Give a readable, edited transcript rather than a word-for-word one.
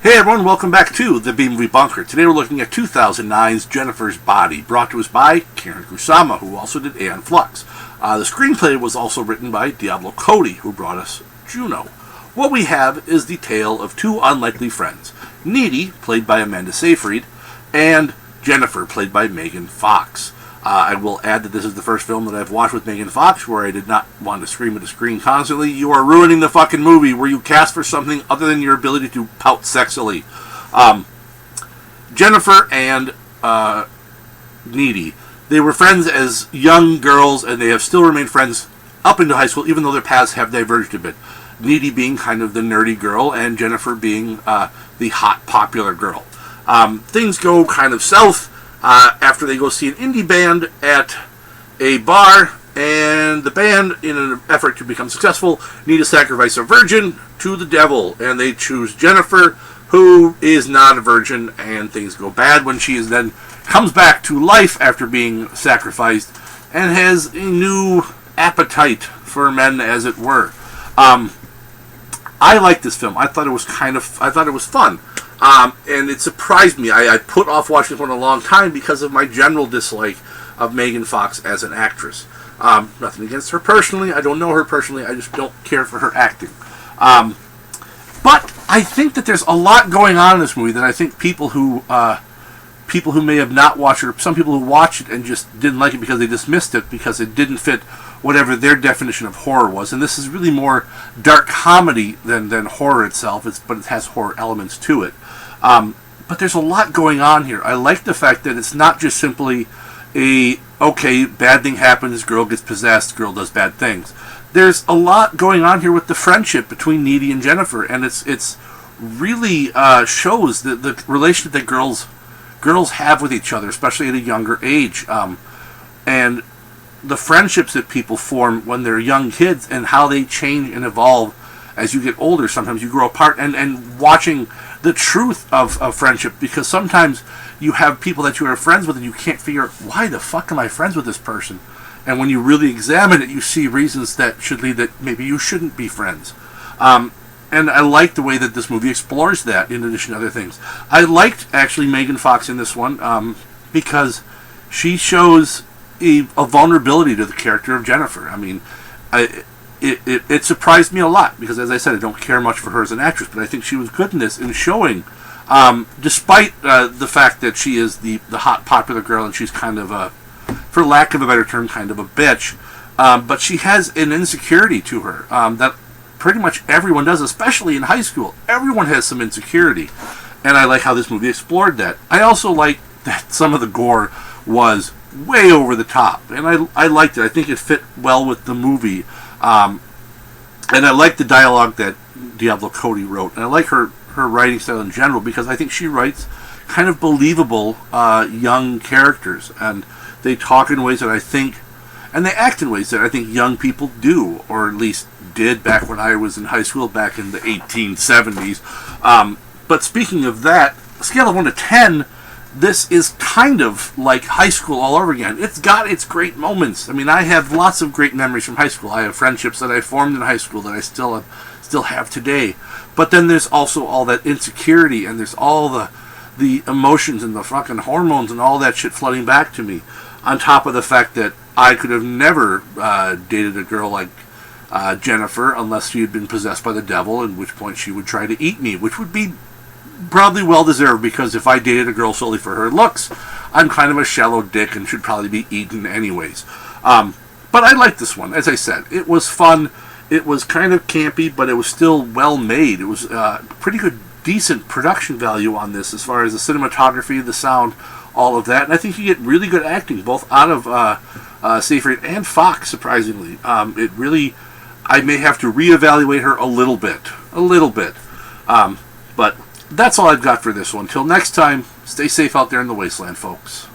Hey everyone, welcome back to the B-Movie Bunker. Today we're looking at 2009's Jennifer's Body, brought to us by Karen Kusama, who also did Aeon Flux. The screenplay was also written by Diablo Cody, who brought us Juno. What we have is the tale of two unlikely friends, Needy, played by Amanda Seyfried, and Jennifer, played by Megan Fox. I will add that this is the first film that I've watched with Megan Fox where I did not want to scream at the screen constantly. You are ruining the fucking movie where you cast for something other than your ability to pout sexily. Jennifer and Needy, they were friends as young girls, and they have still remained friends up into high school, even though their paths have diverged a bit. Needy being kind of the nerdy girl, and Jennifer being the hot, popular girl. Things go kind of south after they go see an indie band at a bar, and the band, in an effort to become successful, need to sacrifice a virgin to the devil, and they choose Jennifer, who is not a virgin, and things go bad when she is then comes back to life after being sacrificed, and has a new appetite for men, as it were. I liked this film. I thought it was fun. And it surprised me. I put off watching it for a long time because of my general dislike of Megan Fox as an actress. Nothing against her personally. I don't know her personally. I just don't care for her acting. But I think that there's a lot going on in this movie that I think people who may have not watched it, or some people who watched it and just didn't like it because they dismissed it because it didn't fit whatever their definition of horror was. And this is really more dark comedy than horror itself, but it has horror elements to it. But there's a lot going on here. I like the fact that it's not just simply bad thing happens, girl gets possessed, girl does bad things. There's a lot going on here with the friendship between Needy and Jennifer, and it's really shows the relationship that girls have with each other, especially at a younger age, and the friendships that people form when they're young kids, and how they change and evolve as you get older. Sometimes you grow apart, and watching the truth of friendship, because sometimes you have people that you are friends with and you can't figure out, why the fuck am I friends with this person? And when you really examine it, you see reasons that should lead that maybe you shouldn't be friends. And I like the way that this movie explores that, in addition to other things. I liked, actually, Megan Fox in this one, because she shows a vulnerability to the character of Jennifer. I mean, it surprised me a lot, because, as I said, I don't care much for her as an actress, but I think she was good in this, in showing, despite the fact that she is the hot, popular girl, and she's kind of for lack of a better term, kind of a bitch, but she has an insecurity to her that pretty much everyone does, especially in high school. Everyone has some insecurity, and I like how this movie explored that. I also like that some of the gore was way over the top, and I liked it. I think it fit well with the movie, and I like the dialogue that Diablo Cody wrote, and I like her writing style in general, because I think she writes kind of believable young characters, and they talk in ways that I think, and they act in ways that I think young people do, or at least did back when I was in high school, back in the 1870s. But speaking of that, a scale of 1 to 10, this is kind of like high school all over again. It's got its great moments. I mean, I have lots of great memories from high school. I have friendships that I formed in high school that I still have today. But then there's also all that insecurity, and there's all the emotions and the fucking hormones and all that shit flooding back to me, on top of the fact that I could have never dated a girl like Jennifer unless she had been possessed by the devil, at which point she would try to eat me, which would be probably well-deserved, because if I dated a girl solely for her looks, I'm kind of a shallow dick and should probably be eaten anyways. But I liked this one. As I said, it was fun. It was kind of campy, but it was still well-made. It was pretty good, decent production value on this, as far as the cinematography, the sound, all of that. And I think you get really good acting, both out of Seyfried and Fox, surprisingly. It really, I may have to reevaluate her a little bit. But that's all I've got for this one. Till next time, stay safe out there in the wasteland, folks.